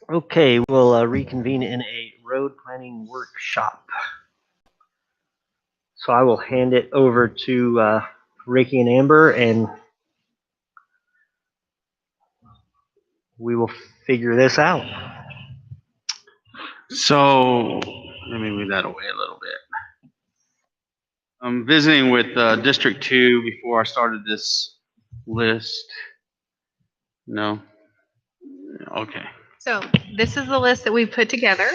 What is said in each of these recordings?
Okay, we'll reconvene in a road planning workshop. So I will hand it over to Ricky and Amber, and we will figure this out. So let me move that away a little bit. I'm visiting with District 2 before I started this list. No? Okay. So this is the list that we've put together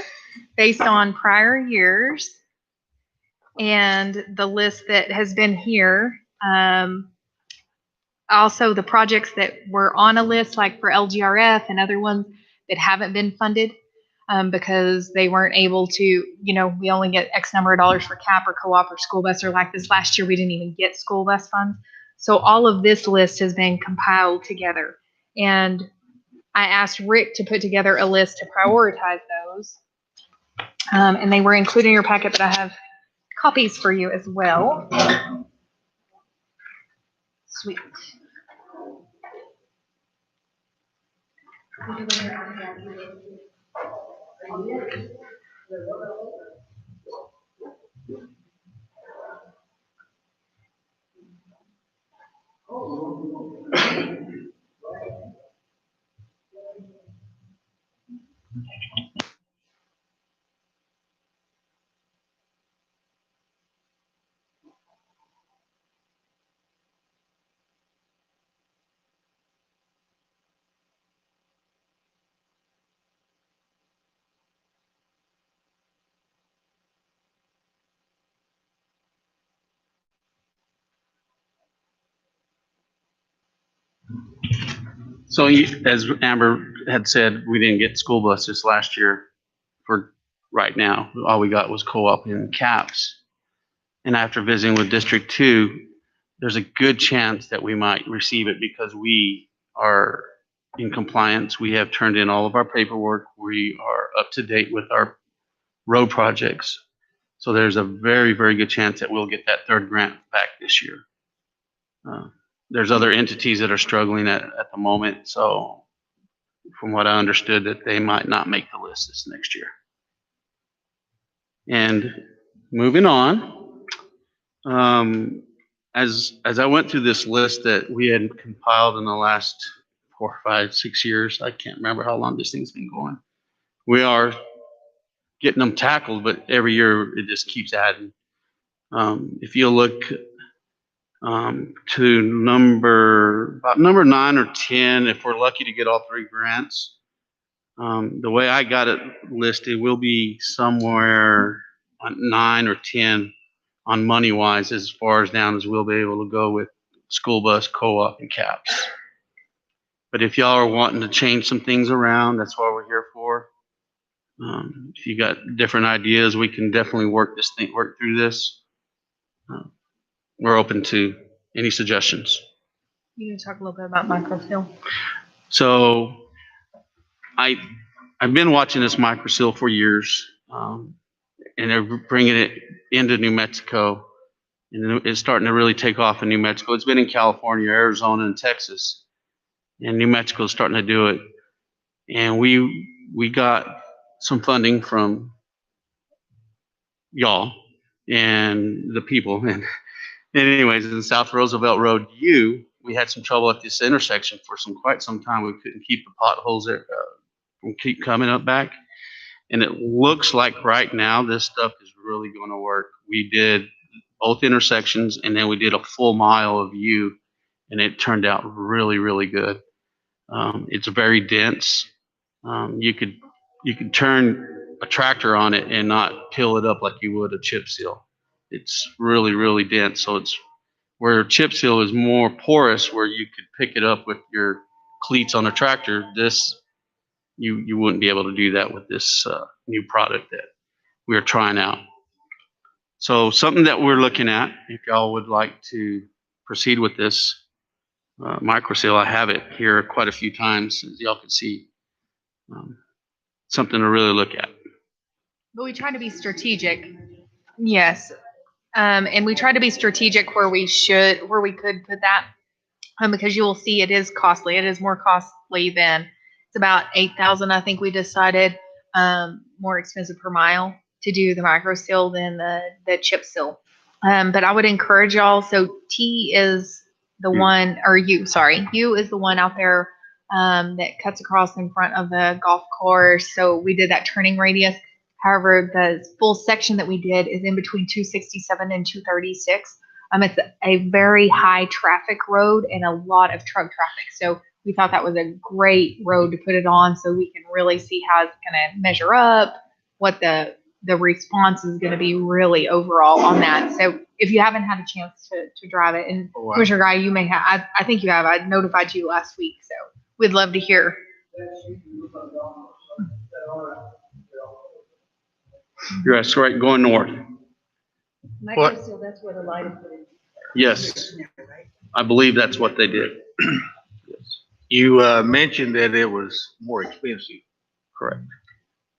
based on prior years and the list that has been here. Also, the projects that were on a list, like for LGRF and other ones that haven't been funded because they weren't able to, we only get X number of dollars for CAP or co-op or school bus, or like this last year, we didn't even get school bus funds. So all of this list has been compiled together. And I asked Rick to put together a list to prioritize those. And they were included in your packet, but I have copies for you as well. Sweet. So as Amber had said, we didn't get school buses last year for right now. All we got was co-op and CAPS. And after visiting with District 2, there's a good chance that we might receive it because we are in compliance. We have turned in all of our paperwork. We are up to date with our road projects. So there's a very, very good chance that we'll get that third grant back this year. There's other entities that are struggling at the moment. So from what I understood, that they might not make the list this next year. And moving on, as I went through this list that we had compiled in the last 4, 5, 6 years, I can't remember how long this thing's been going. We are getting them tackled, but every year it just keeps adding. If you look to number 9 or 10, if we're lucky to get all 3 grants, the way I got it listed will be somewhere on 9 or 10 on money wise, as far as down as we'll be able to go with school bus, co-op, and CAPS. But if y'all are wanting to change some things around, that's what we're here for. If you got different ideas, we can definitely work through this. We're open to any suggestions. You can talk a little bit about microfill. So I've been watching this microsil for years, and they're bringing it into New Mexico, and it's starting to really take off in New Mexico. It's been in California, Arizona, and Texas, and New Mexico is starting to do it. And we got some funding from y'all and the people. And anyways, in South Roosevelt Road U, we had some trouble at this intersection for quite some time. We couldn't keep the potholes there from keep coming up back. And it looks like right now this stuff is really going to work. We did both intersections, and then we did a full mile of U, and it turned out really, really good. It's very dense. You could turn a tractor on it and not peel it up like you would a chip seal. It's really, really dense. So it's where chip seal is more porous, where you could pick it up with your cleats on a tractor. This you wouldn't be able to do that with this new product that we're trying out. So something that we're looking at, if y'all would like to proceed with this microseal, I have it here quite a few times, as y'all can see. Something to really look at. But we try to be strategic. Yes. And we try to be strategic where we could put that, because you will see it is costly. It is more costly than It's about 8,000, I think we decided, more expensive per mile to do the micro seal than the chip seal. But I would encourage y'all. So T is the one, or U is the one out there that cuts across in front of the golf course. So we did that turning radius. However, the full section that we did is in between 267 and 236. It's a very high traffic road and a lot of truck traffic. So we thought that was a great road to put it on so we can really see how it's going to measure up, what the response is going to be really overall on that. So if you haven't had a chance to drive it, and Commissioner Guy, you may have, I think you have, I notified you last week, so we'd love to hear. You're that's right, going north. What? That's where the light is. Yes, I believe that's what they did. Yes, You mentioned that it was more expensive, correct.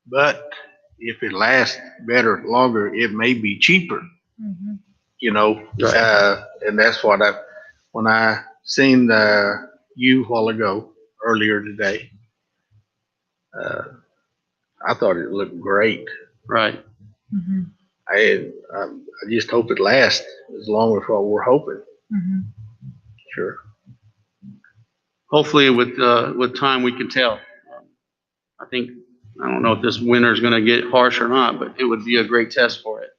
but if it lasts better, longer, it may be cheaper, Mhm. you know? Right. And that's what when I seen you a while ago, earlier today, I thought it looked great. Right. Mhm. I just hope it lasts as long as what we're hoping. Mhm. Sure. Hopefully with time we can tell. I think, I don't know if this winter is going to get harsh or not, but it would be a great test for it.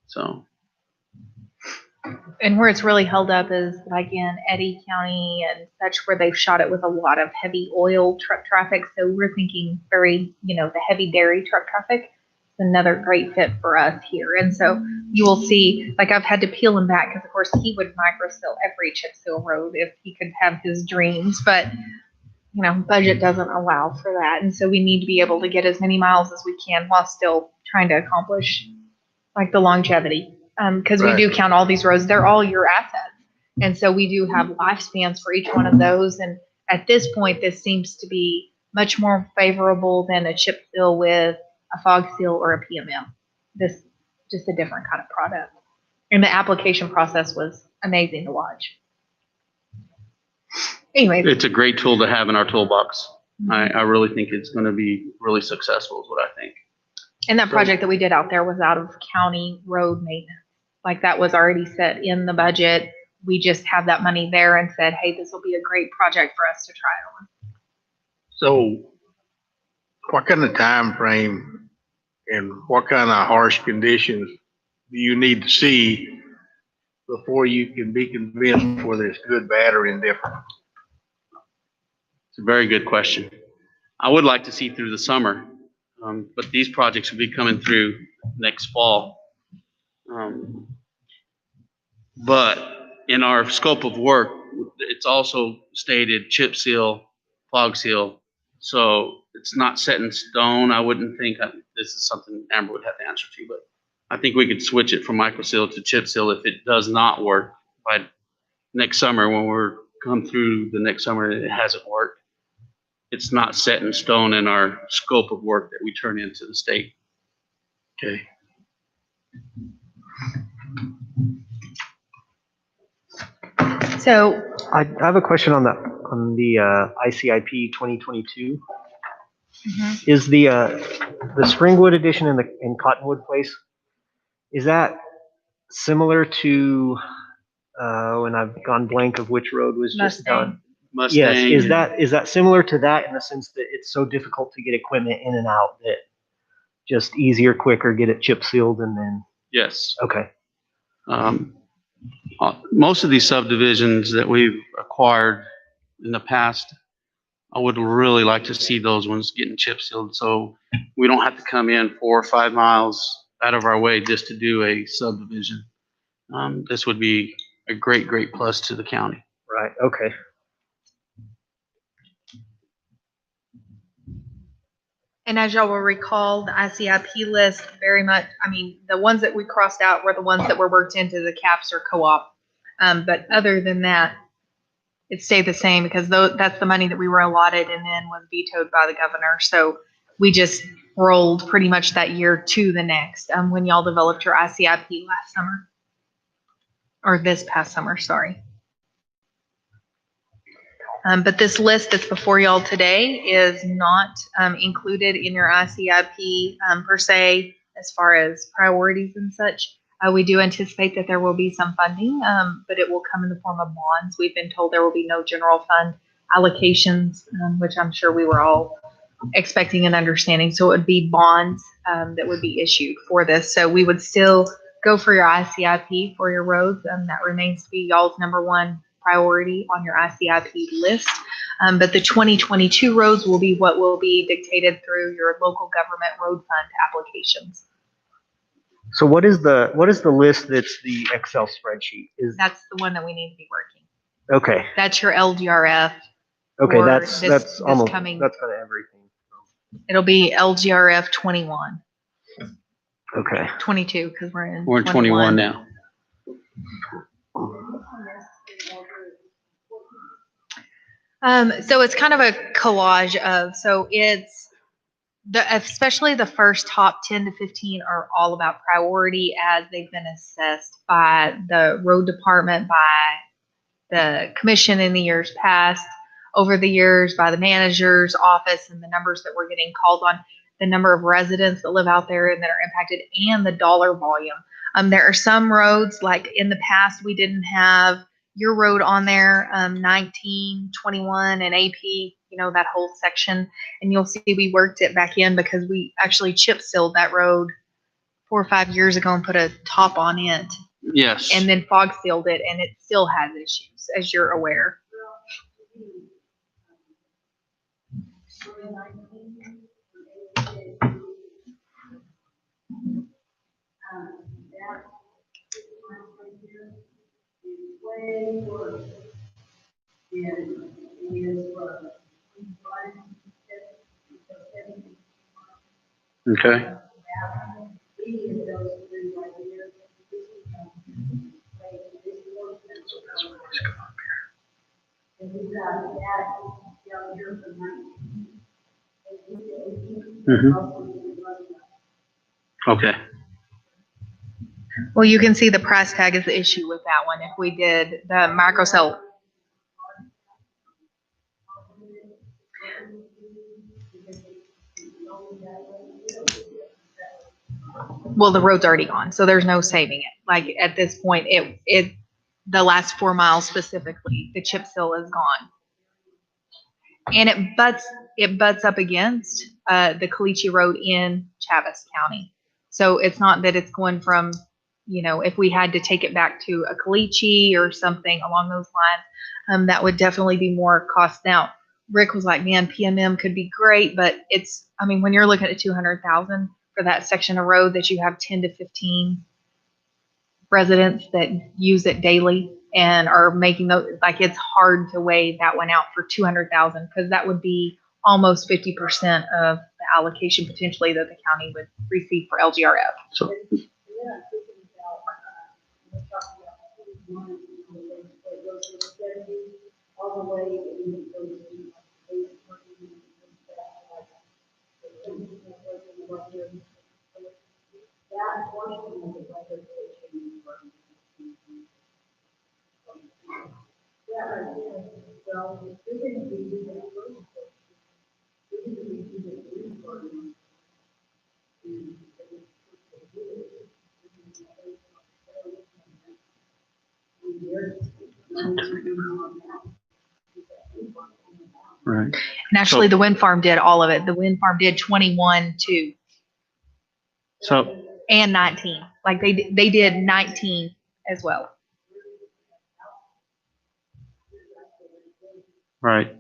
So, And where it's really held up is like in Eddy County and such, where they've shot it with a lot of heavy oil truck traffic. So we're thinking very, the heavy dairy truck traffic is another great fit for us here. And so you will see, like I've had to peel him back because of course he would micro seal every chip seal road if he could have his dreams, but budget doesn't allow for that. And so we need to be able to get as many miles as we can while still trying to accomplish like the longevity. Because we do count all these roads, they're all your assets. And so we do have lifespans for each one of those. And at this point, this seems to be much more favorable than a chip seal with a fog seal or a PMM. This just a different kind of product. And the application process was amazing to watch. Anyway, it's a great tool to have in our toolbox. I really think it's going to be really successful is what I think. and that project that we did out there was out of county road maintenance. Like that was already set in the budget. We just have that money there and said, hey, this will be a great project for us to try on. So what kind of time frame and what kind of harsh conditions do you need to see before you can be convinced whether it's good, bad, or indifferent? It's a very good question. I would like to see through the summer, but these projects will be coming through next fall. But in our scope of work, it's also stated chip seal, fog seal. So it's not set in stone. I wouldn't think this is something Amber would have to answer to, but I think we could switch it from micro seal to chip seal if it does not work by next summer. When we're come through the next summer and it hasn't worked, it's not set in stone in our scope of work that we turn into the state. Okay. So I have a question on the ICIP 2022. Is the Springwood edition in Cottonwood Place, is that similar to when I've gone blank of which road was just done? Mustang. Yes, is that similar to that in the sense that it's so difficult to get equipment in and out that just easier, quicker, get it chip sealed and then? Yes. Okay. Most of these subdivisions that we've acquired in the past, I would really like to see those ones getting chip sealed so we don't have to come in 4 or 5 miles out of our way just to do a subdivision. This would be a great, great plus to the county. Right. Okay. And as y'all will recall, the ICIP list very much, the ones that we crossed out were the ones that were worked into the CAPS or co-op. But other than that, it stayed the same because that's the money that we were allotted and then was vetoed by the governor. So we just rolled pretty much that year to the next when y'all developed your ICIP last summer. Or this past summer, sorry. But this list that's before y'all today is not included in your ICIP per se, as far as priorities and such. We do anticipate that there will be some funding, but it will come in the form of bonds. We've been told there will be no general fund allocations, which I'm sure we were all expecting and understanding. So it would be bonds that would be issued for this. So we would still go for your ICIP for your roads. That remains to be y'all's number one priority on your ICIP list. But the 2022 roads will be what will be dictated through your local government road fund applications. So what is the list that's the Excel spreadsheet? That's the one that we need to be working. Okay. That's your LGRF. Okay, for that's this almost coming- that's kind of everything. It'll be LGRF 21, Okay. 22, because we're in 21 now. So it's kind of a collage of, so it's especially the first top 10 to 15 are all about priority as they've been assessed by the road department, by the commission in the years past, over the years by the manager's office, and the numbers that we're getting called on, the number of residents that live out there and that are impacted, and the dollar volume. There are some roads, like in the past, we didn't have your road on there, 19, 21, and AP, that whole section. And you'll see we worked it back in because we actually chip sealed that road 4 or 5 years ago and put a top on it, Yes. and then fog sealed it, and it still has issues, as you're aware. Okay. Okay. Well, you can see the price tag is the issue with that one. If we did the microcell. Well, the road's already gone, so there's no saving it. Like at this point, the last 4 miles specifically, the chip seal is gone. And it butts up against the Caliche Road in Chaves County. So it's not that it's going from, if we had to take it back to a Caliche or something along those lines, that would definitely be more cost. Now, Rick was like, man, PMM could be great, but when you're looking at 200,000 for that section of road that you have 10 to 15 residents that use it daily and are making those, like, it's hard to weigh that one out for 200,000, because that would be almost 50% of the allocation potentially that the county would receive for LGRF. So, right. And actually, the wind farm did all of it. The wind farm did 21 too, So, and 19. Like they did 19 as well. right.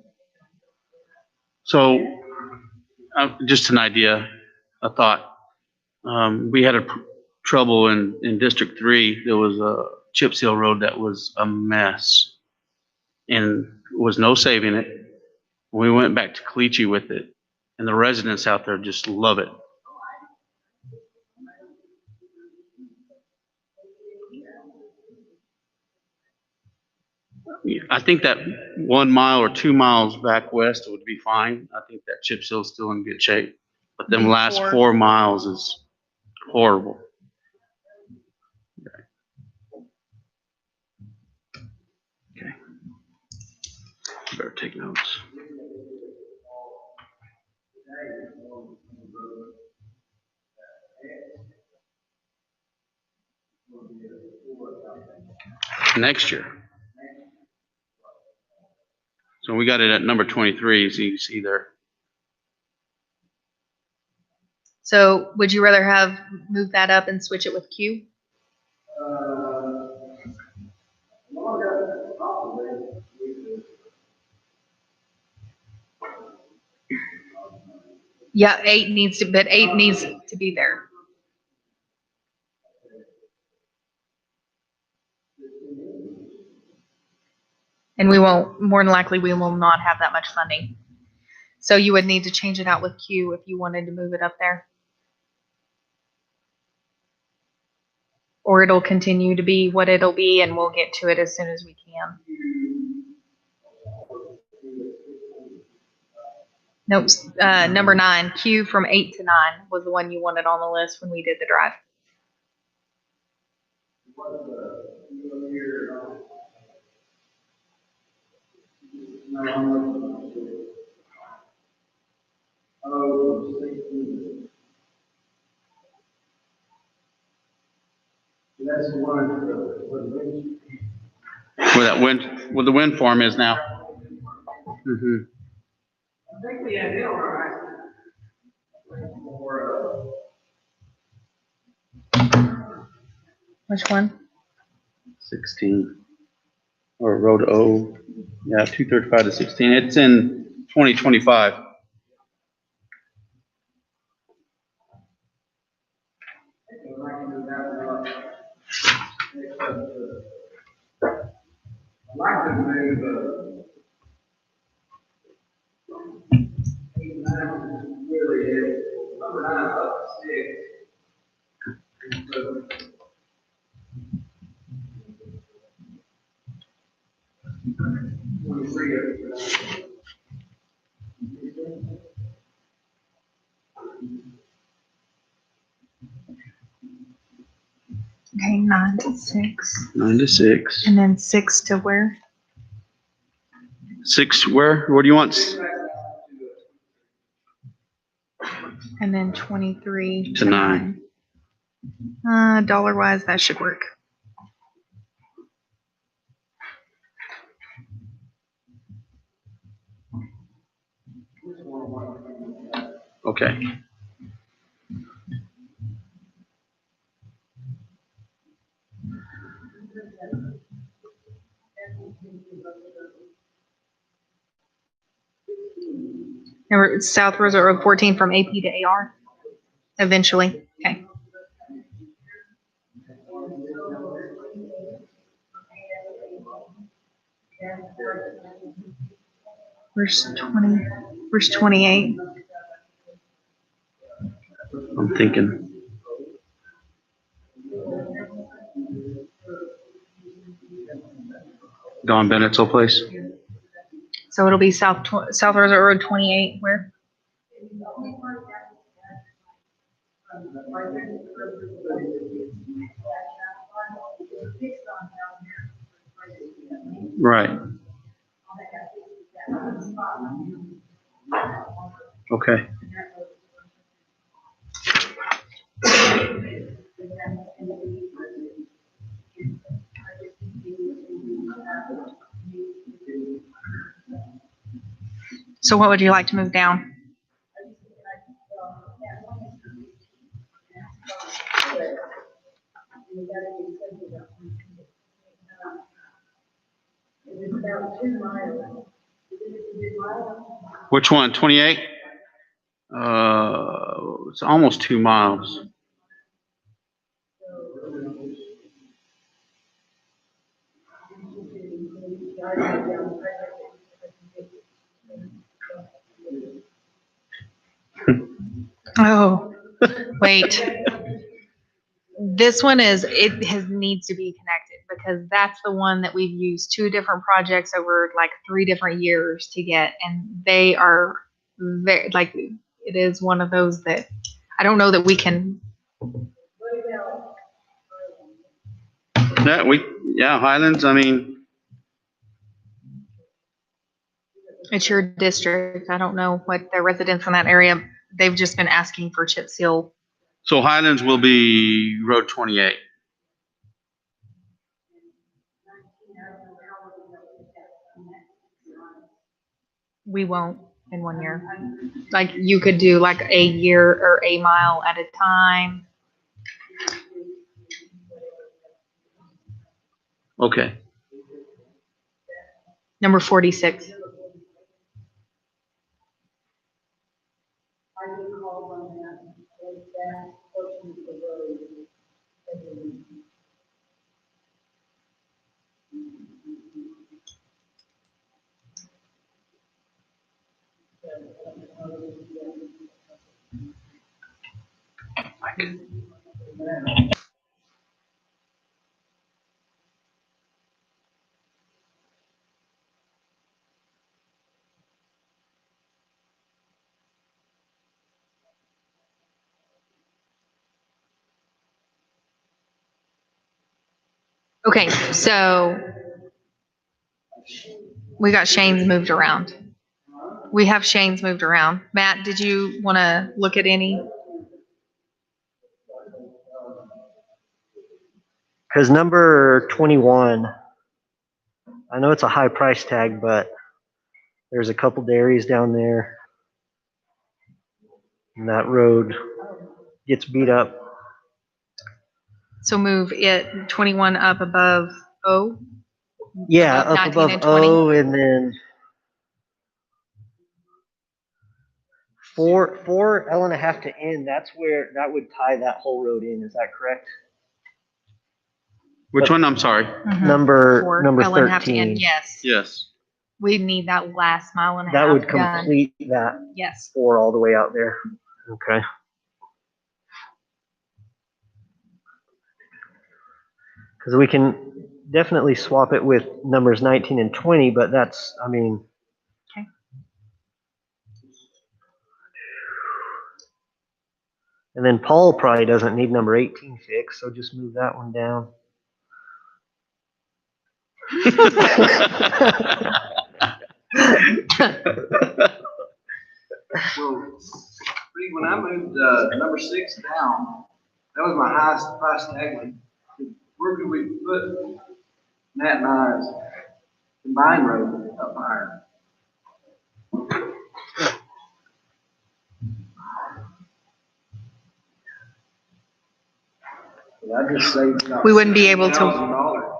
So, just an idea, a thought. We had trouble in District 3. There was a chip seal road that was a mess, and was no saving it. We went back to Caliche with it, and the residents out there just love it. I think that 1 mile or 2 miles back west would be fine. I think that chip seal is still in good shape. But them last 4 miles is horrible. Okay. Better take notes. Next year. So we got it at number 23, so you can see there. So would you rather have move that up and switch it with Q? Yeah, but 8 needs to be there. And more than likely, we will not have that much funding. So you would need to change it out with Q if you wanted to move it up there. Or it'll continue to be what it'll be, and we'll get to it as soon as we can. Nope, number 9, Q from 8 to 9 was the one you wanted on the list when we did the drive. That's the one Where the wind farm is now. Mm-hmm. I think we had it all right. Which one? 16. Or Road O. Yeah, 235 to 16. It's in 2025. I'd like to move 8 and 9 really is number 9 up to 6. Okay, 9 to 6. 9 to 6. And then 6 to where? 6 where? What do you want? And then 23 To 9. Dollar wise, that should work. Okay. Remember, it's South Rosa Road 14 from AP to AR? Eventually. Okay. Where's 20? Where's 28? I'm thinking. Don Bennett's old place. So it'll be South Rosa Road 28. Where? Right. Okay. So what would you like to move down? Which one? 28? It's almost 2 miles. Oh, wait. This one needs to be connected because that's the one that we've used 2 different projects over like 3 different years to get, and they are very like it is one of those that I don't know that we can. Yeah, Highlands. I mean, It's your district. I don't know what the residents in that area, they've just been asking for chip seal. So Highlands will be Road 28. We won't in 1 year. Like you could do like a year or a mile at a time. Okay. Number 46. Okay, so we got Shane's moved around. We have Shane's moved around. Matt, did you want to look at any? Because number 21, I know it's a high price tag, but there's a couple dairies down there. And that road gets beat up. So move it 21 up above O. Yeah, Above up 19 above and 20. O, and then four L and a half to N. That's where that would tie that whole road in. Is that correct? Which one? I'm sorry. Number L and a half to N. 13. Yes. Yes. We need that last mile and a That half would done. complete that Yes. 4 all the way out there. Okay. Because we can definitely swap it with numbers 19 and 20, but that's, I mean. Okay. And then Paul probably doesn't need number 18 fixed, so just move that one down. Well, Reed, when I moved number 6 down, that was my highest price tag one. Where could we put Matt and I's combined road up higher? I just saved about We wouldn't be able to- $1,000.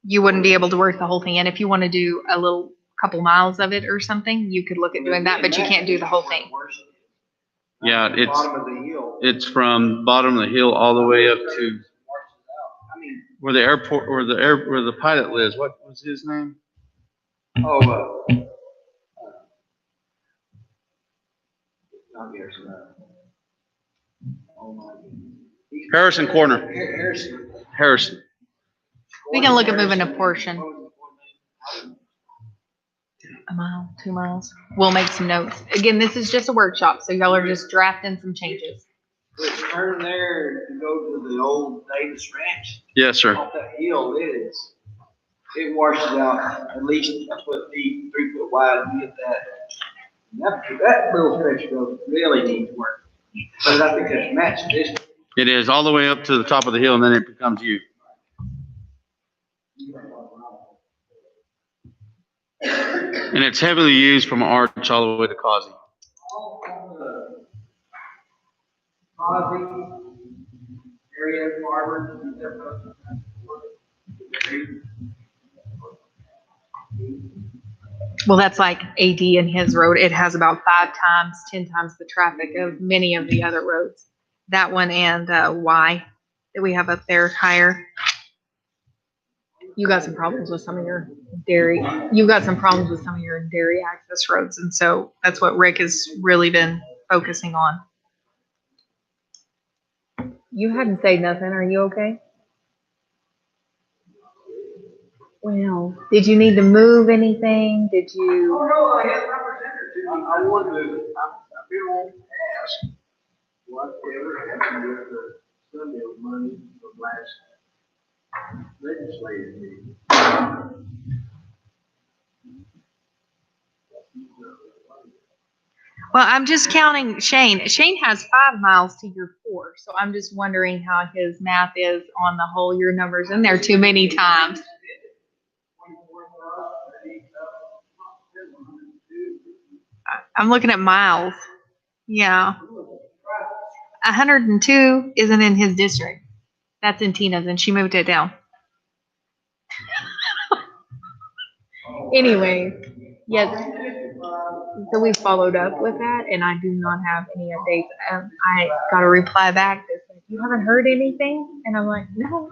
You wouldn't be able to work the whole thing in. If you want to do a little couple miles of it or something, you could look at doing that, but you can't do the whole thing. Yeah, Bottom of the hill. it's from bottom of the hill all the way up to I mean, where the airport, where the pilot lives. What was his name? oh, not Garrison. Oh my goodness. Harrison Corner. Harrison. Harrison. We can look at moving a portion. A mile, 2 miles. We'll make some notes. Again, this is just a workshop, so y'all are just drafting some changes. But turn there to go to the old Davis Ranch. Yes, sir. Off that hill, it washes out at least a foot deep, 3 foot wide. You get that. That little stretch of road really needs work. But I think that's matched this. It is all the way up to the top of the hill, and then it becomes you. And it's heavily used from Arch all the way to Causey. Causey area, Harvard. Well, that's like AD and his road. It has about 5 times, 10 times the traffic of many of the other roads. That one and Y that we have up there higher. You got some problems with some of your dairy. You've got some problems with some of your dairy access roads, and so that's what Rick has really been focusing on. You hadn't said nothing. Are you okay? Well, did you need to move anything? Did you? Oh, no, I had representatives. I wanted to, I've been on to ask whatever happened with the Sunday money from last. Legislative meeting. Well, I'm just counting Shane. Shane has 5 miles to your 4, so I'm just wondering how his math is on the whole. Your numbers in there too many times. I'm looking at miles. Yeah. 102 isn't in his district. That's in Tina's, and she moved it down. Anyway, yes. So we followed up with that, and I do not have any updates. I got a reply back that said, "You haven't heard anything?" And I'm like, "No."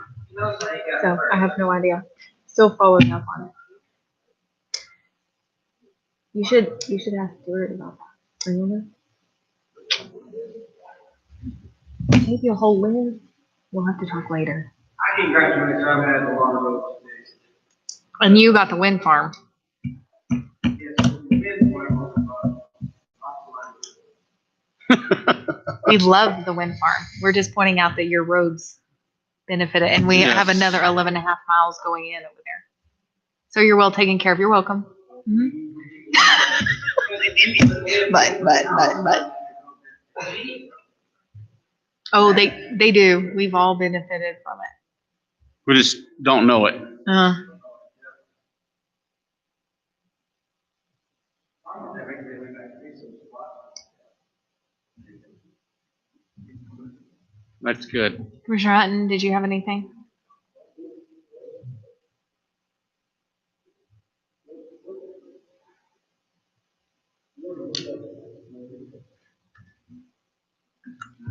So I have no idea. Still following up on it. You should ask Stuart about that. Remember? Maybe a whole list. We'll have to talk later. I can graduate, I've had a lot of those days. And you got the wind farm. We love the wind farm. We're just pointing out that your roads benefited, and we Yes. have another 11.5 miles going in over there. So you're well taken care of. You're welcome. Mhm. But. Oh, they do. We've all benefited from it. We just don't know it. That's good. Commissioner Hutton, did you have anything?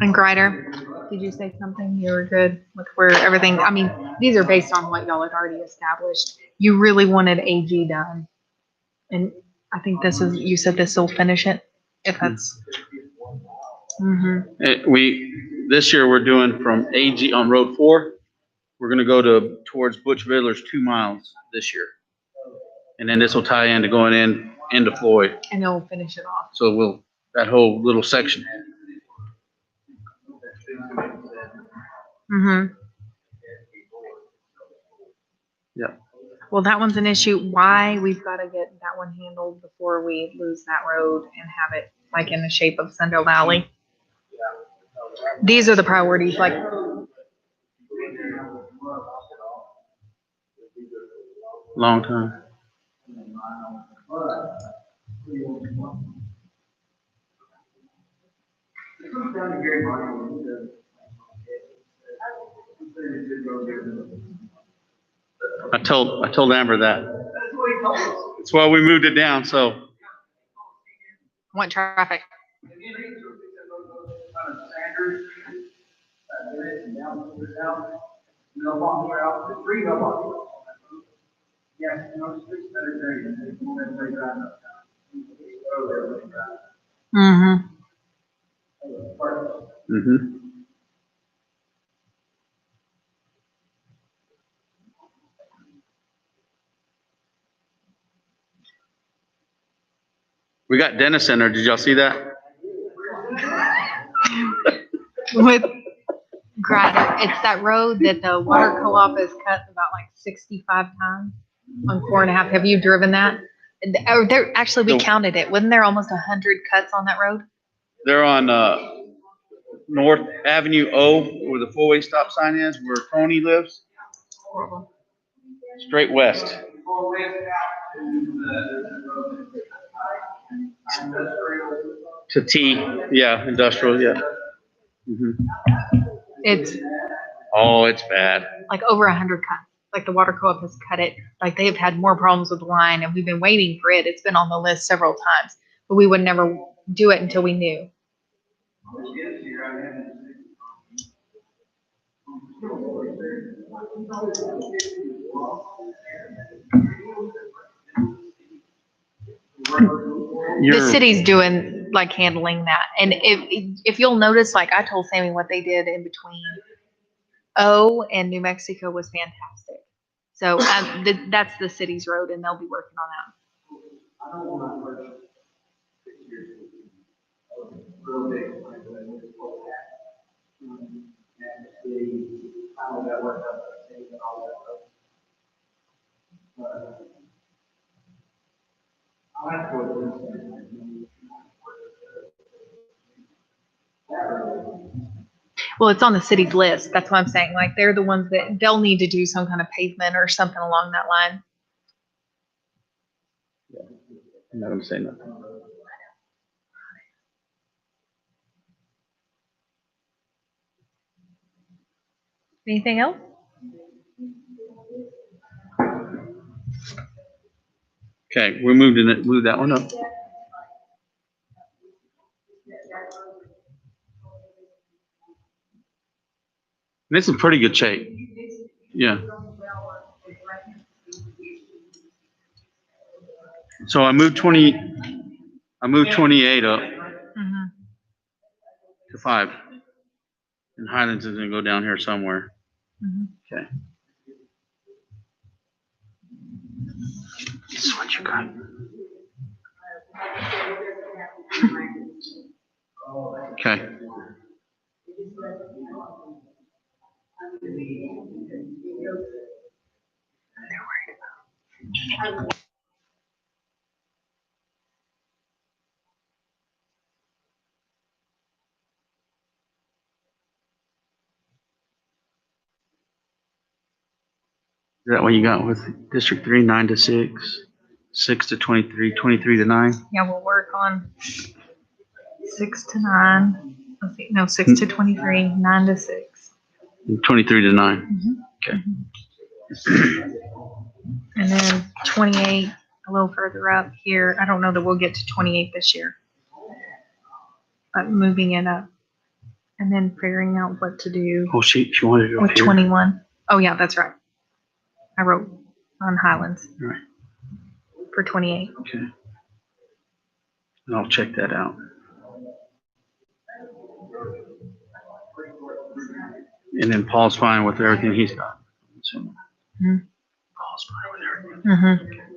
And Grider, did you say something? You were good with where everything, I mean, these are based on what y'all had already established. You really wanted AG done. And I think you said this will finish it, if that's. This year we're doing from AG on Road 4. We're gonna go towards Butch Vidler's 2 miles this year. And then this will tie into going into Floyd. And it'll finish it off. So that whole little section. Yeah. Well, that one's an issue. Why? We've got to get that one handled before we lose that road and have it like in the shape of Sundale Valley. These are the priorities, like. Long time. I told Amber that. That's why we moved it down, so. What traffic? Mm-hmm. We got Dennis Center. Did y'all see that? With Grider, it's that road that the water co-op has cut about like 65 times on 4.5. Have you driven that? Actually, we counted it. Wasn't there almost 100 cuts on that road? They're on North Avenue O, where the four-way stop sign is, where Tony lives. Straight west. To T, yeah, industrial, yeah. It's bad. like over 100 cuts. Like the water co-op has cut it. Like they have had more problems with the line, and we've been waiting for it. It's been on the list several times, but we would never do it until we knew. The city's doing like handling that, and if you'll notice, like I told Sammy what they did in between O and New Mexico was fantastic. So that's the city's road, and they'll be working on that. Well, it's on the city's list. That's what I'm saying. Like, they're the ones that they'll need to do some kind of pavement or something along that line. I'm not gonna say nothing. Anything else? Okay, we moved that one up. And it's in pretty good shape. Yeah. So I moved 28 up Mm-hmm. to 5. And Highlands is gonna go down here somewhere. Mm-hmm. Okay. This is what you got. Okay. Is that what you got with District 3, 9 to 6, 6 to 23, 23 to 9? Yeah, we'll work on 6 to 9. Let's see, no, 6 to 23, 9 to 6. And 23 to 9. Okay. And then 28, a little further up here. I don't know that we'll get to 28 this year, but moving it up. And then figuring out what to do Oh, she wanted it up with here. 21. Oh, yeah, that's right. I wrote on Highlands All right. for 28. Okay. And I'll check that out. And then Paul's fine with everything he's got. So, Mhm. Paul's fine with everything. Mm-hmm.